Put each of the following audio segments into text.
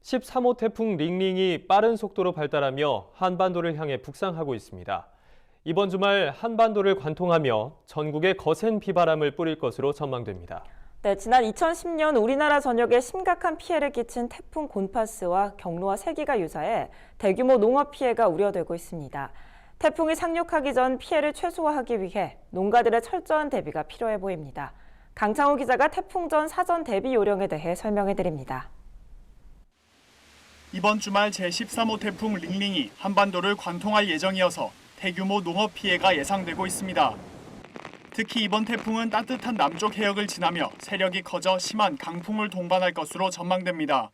13호 태풍 링링이 빠른 속도로 발달하며 한반도를 향해 북상하고 있습니다. 이번 주말 한반도를 관통하며 전국에 거센 비바람을 뿌릴 것으로 전망됩니다. 네, 지난 2010년 우리나라 전역에 심각한 피해를 끼친 태풍 곤파스와 경로와 세기가 유사해 대규모 농업 피해가 우려되고 있습니다. 태풍이 상륙하기 전 피해를 최소화하기 위해 농가들의 철저한 대비가 필요해 보입니다. 강창호 기자가 태풍 전 사전 대비 요령에 대해 설명해 드립니다. 이번 주말 제13호 태풍 링링이 한반도를 관통할 예정이어서 대규모 농업 피해가 예상되고 있습니다. 특히 이번 태풍은 따뜻한 남쪽 해역을 지나며 세력이 커져 심한 강풍을 동반할 것으로 전망됩니다.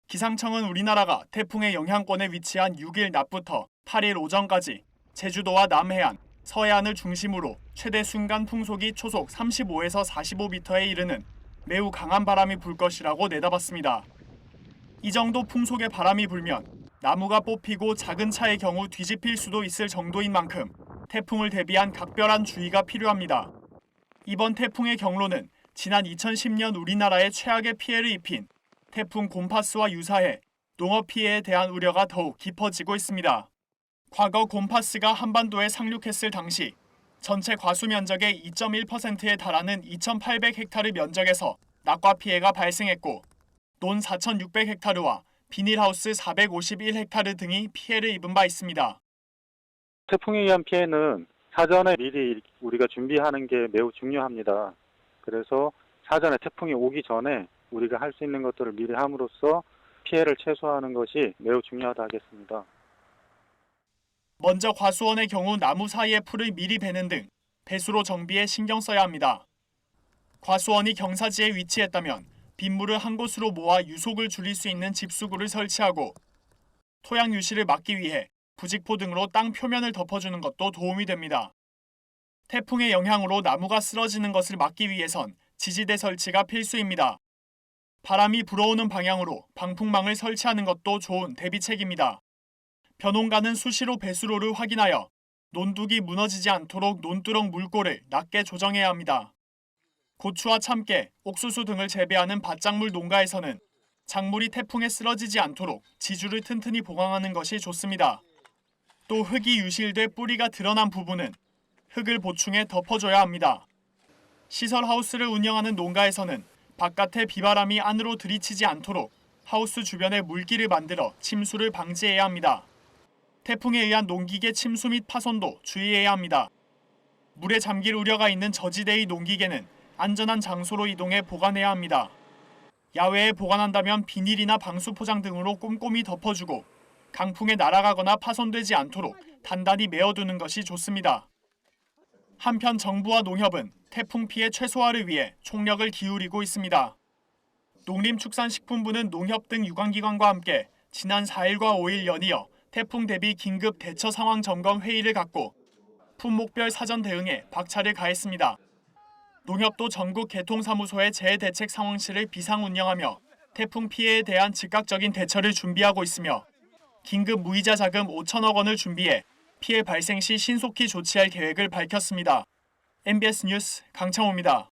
기상청은 우리나라가 태풍의 영향권에 위치한 6일 낮부터 8일 오전까지 제주도와 남해안, 서해안을 중심으로 최대 순간 풍속이 초속 35에서 45m에 이르는 매우 강한 바람이 불 것이라고 내다봤습니다. 이 정도 풍속의 바람이 불면 나무가 뽑히고 작은 차의 경우 뒤집힐 수도 있을 정도인 만큼 태풍을 대비한 각별한 주의가 필요합니다. 이번 태풍의 경로는 지난 2010년 우리나라에 최악의 피해를 입힌 태풍 곤파스와 유사해 농업 피해에 대한 우려가 더욱 깊어지고 있습니다. 과거 곤파스가 한반도에 상륙했을 당시 전체 과수 면적의 2.1%에 달하는 2,800헥타르 면적에서 낙과 피해가 발생했고 논 4,600헥타르와 비닐하우스 451헥타르 등이 피해를 입은 바 있습니다. 태풍에 의한 피해는 사전에 미리 우리가 준비하는 게 매우 중요합니다. 그래서 사전에 태풍이 오기 전에 우리가 할 수 있는 것들을 미리 함으로써 피해를 최소화하는 것이 매우 중요하다 하겠습니다. 먼저 과수원의 경우 나무 사이에 풀을 미리 베는 등 배수로 정비에 신경 써야 합니다. 과수원이 경사지에 위치했다면 빗물을 한 곳으로 모아 유속을 줄일 수 있는 집수구를 설치하고 토양 유실을 막기 위해 부직포 등으로 땅 표면을 덮어주는 것도 도움이 됩니다. 태풍의 영향으로 나무가 쓰러지는 것을 막기 위해선 지지대 설치가 필수입니다. 바람이 불어오는 방향으로 방풍망을 설치하는 것도 좋은 대비책입니다. 벼농가는 수시로 배수로를 확인하여 논둑이 무너지지 않도록 논두렁 물꼬를 낮게 조정해야 합니다. 고추와 참깨, 옥수수 등을 재배하는 밭작물 농가에서는 작물이 태풍에 쓰러지지 않도록 지주를 튼튼히 보강하는 것이 좋습니다. 또 흙이 유실돼 뿌리가 드러난 부분은 흙을 보충해 덮어줘야 합니다. 시설 하우스를 운영하는 농가에서는 바깥의 비바람이 안으로 들이치지 않도록 하우스 주변에 물길을 만들어 침수를 방지해야 합니다. 태풍에 의한 농기계 침수 및 파손도 주의해야 합니다. 물에 잠길 우려가 있는 저지대의 농기계는 안전한 장소로 이동해 보관해야 합니다. 야외에 보관한다면 비닐이나 방수 포장 등으로 꼼꼼히 덮어주고 강풍에 날아가거나 파손되지 않도록 단단히 메어두는 것이 좋습니다. 한편 정부와 농협은 태풍 피해 최소화를 위해 총력을 기울이고 있습니다. 농림축산식품부는 농협 등 유관기관과 함께 지난 4일과 5일 연이어 태풍 대비 긴급 대처 상황 점검 회의를 갖고 품목별 사전 대응에 박차를 가했습니다. 농협도 전국 개통사무소의 재해대책 상황실을 비상 운영하며 태풍 피해에 대한 즉각적인 대처를 준비하고 있으며 긴급 무이자 자금 5천억 원을 준비해 피해 발생 시 신속히 조치할 계획을 밝혔습니다. MBS 뉴스 강창호입니다.